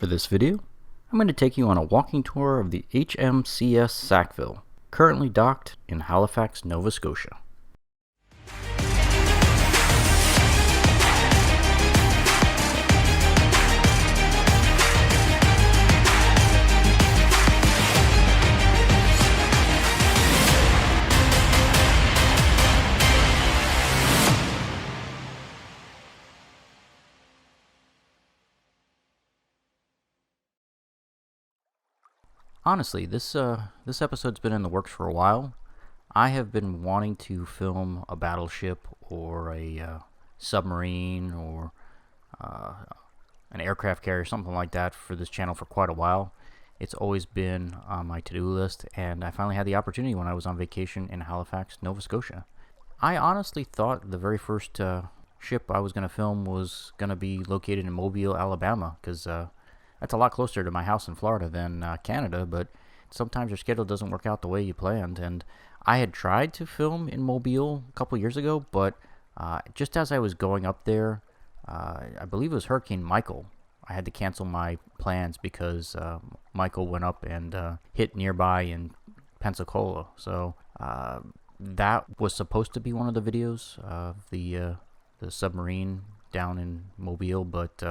For this video, I'm going to take you on a walking tour of the HMCS Sackville, currently docked in Halifax, Nova Scotia. Honestly, this episode's been in the works for a while. I have been wanting to film a battleship or a submarine or an aircraft carrier, something like that, for this channel for quite a while. It's always been on my to-do list, and I finally had the opportunity when I was on vacation in Halifax, Nova Scotia. I honestly thought the very first ship I was going to film was going to be located in Mobile, Alabama, because that's a lot closer to my house in Florida than Canada, but sometimes your schedule doesn't work out the way you planned. And I had tried to film in Mobile a couple years ago, but just as I was going up there, I believe it was Hurricane Michael, I had to cancel my plans because Michael went up and hit nearby in Pensacola. So that was supposed to be one of the videos of the submarine down in Mobile, but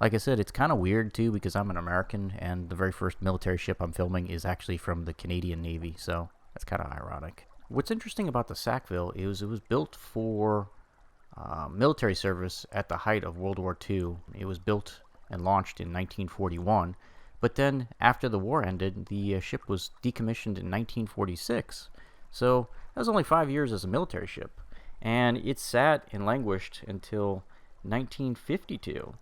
like I said, it's kind of weird too because I'm an American and the very first military ship I'm filming is actually from the Canadian Navy, so that's kind of ironic. What's interesting about the Sackville is it was built for military service at the height of World War II. It was built and launched in 1941, but then after the war ended, the ship was decommissioned in 1946. So that was only 5 years as a military ship, and it sat and languished until 1952.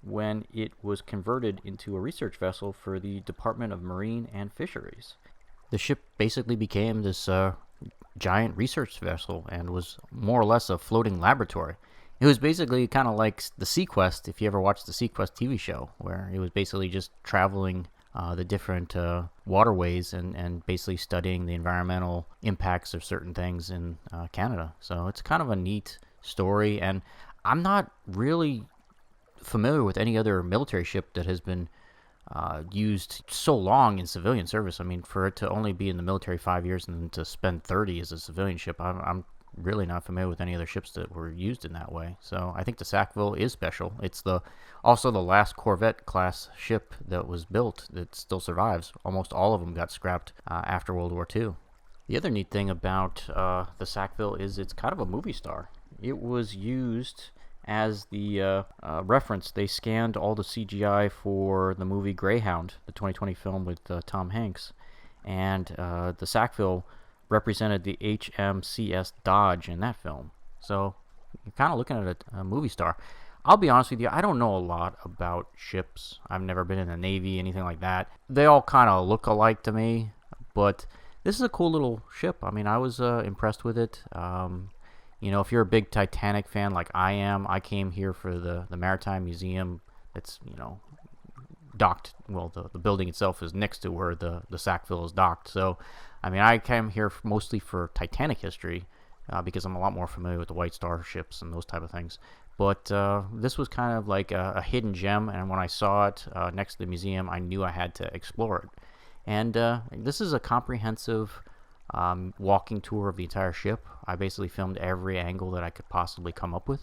When it was converted into a research vessel for the Department of Marine and Fisheries. The ship basically became this giant research vessel and was more or less a floating laboratory. It was basically kind of like the Sequest, if you ever watched the Sequest TV show, where it was basically just traveling the different waterways and basically studying the environmental impacts of certain things in Canada. So it's kind of a neat story, and I'm not really familiar with any other military ship that has been used so long in civilian service. I mean, for it to only be in the military 5 years and then to spend 30 as a civilian ship, I'm really not familiar with any other ships that were used in that way. So I think the Sackville is special. It's also the last Corvette class ship that was built that still survives. Almost all of them got scrapped after World War II. The other neat thing about the Sackville is it's kind of a movie star. It was used as the reference. They scanned all the CGI for the movie Greyhound, the 2020 film with Tom Hanks, and the Sackville represented the HMCS Dodge in that film. So you're kind of looking at a movie star. I'll be honest with you, I don't know a lot about ships. I've never been in the Navy, anything like that. They all kind of look alike to me, but this is a cool little ship. I mean, I was impressed with it. You know, if you're a big Titanic fan like I am, I came here for the Maritime Museum that's, you know, docked. Well, the building itself is next to where the Sackville is docked. So, I mean, I came here mostly for Titanic history because I'm a lot more familiar with the White Star ships and those type of things. But this was kind of like a hidden gem, and when I saw it next to the museum, I knew I had to explore it. And this is a comprehensive walking tour of the entire ship. I basically filmed every angle that I could possibly come up with,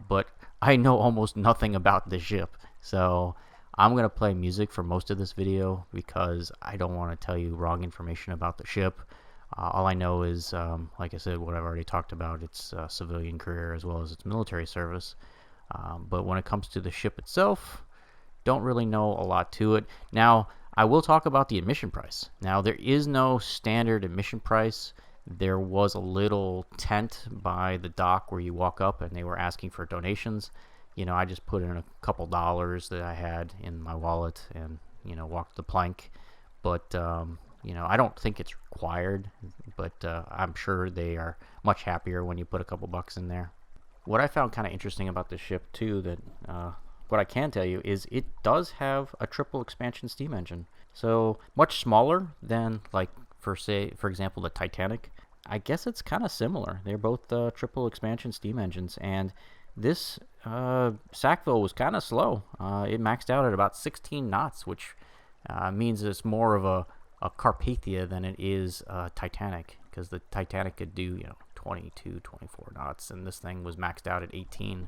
but I know almost nothing about the ship, so I'm going to play music for most of this video because I don't want to tell you wrong information about the ship. All I know is, like I said, what I've already talked about, its civilian career as well as its military service. But when it comes to the ship itself, don't really know a lot to it. Now, I will talk about the admission price. Now, there is no standard admission price. There was a little tent by the dock where you walk up and they were asking for donations. You know, I just put in a couple dollars that I had in my wallet and, you know, walked the plank. But, you know, I don't think it's required, but I'm sure they are much happier when you put a couple bucks in there. What I found kind of interesting about this ship, too, that what I can tell you is it does have a triple expansion steam engine. So much smaller than, like, for example, the Titanic. I guess it's kind of similar. They're both triple expansion steam engines, and this Sackville was kind of slow. It maxed out at about 16 knots, which means it's more of a Carpathia than it is Titanic, because the Titanic could do 22, 24 knots, and this thing was maxed out at 18.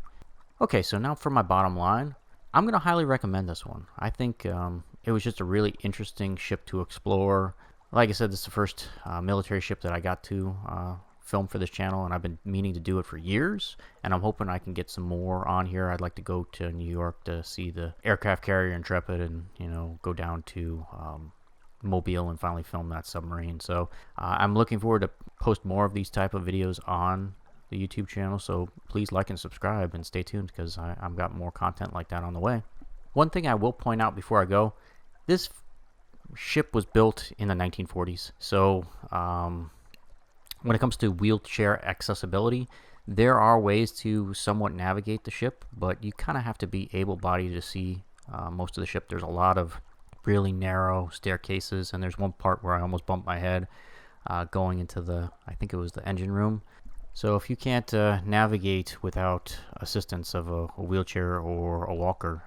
Okay, so now for my bottom line, I'm going to highly recommend this one. I think it was just a really interesting ship to explore. Like I said, this is the first military ship that I got to film for this channel, and I've been meaning to do it for years, and I'm hoping I can get some more on here. I'd like to go to New York to see the aircraft carrier Intrepid, and go down to Mobile and finally film that submarine. So I'm looking forward to post more of these type of videos on the YouTube channel, so please like and subscribe and stay tuned, because I've got more content like that on the way. One thing I will point out before I go, this ship was built in the 1940s, so when it comes to wheelchair accessibility, there are ways to somewhat navigate the ship, but you kind of have to be able-bodied to see most of the ship. There's a lot of really narrow staircases, and there's one part where I almost bumped my head going into I think it was the engine room. So if you can't navigate without assistance of a wheelchair or a walker,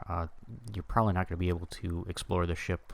you're probably not going to be able to explore the ship.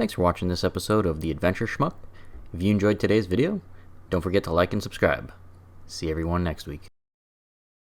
Thanks for watching this episode of The Adventure Schmuck. If you enjoyed today's video, don't forget to like and subscribe. See everyone next week.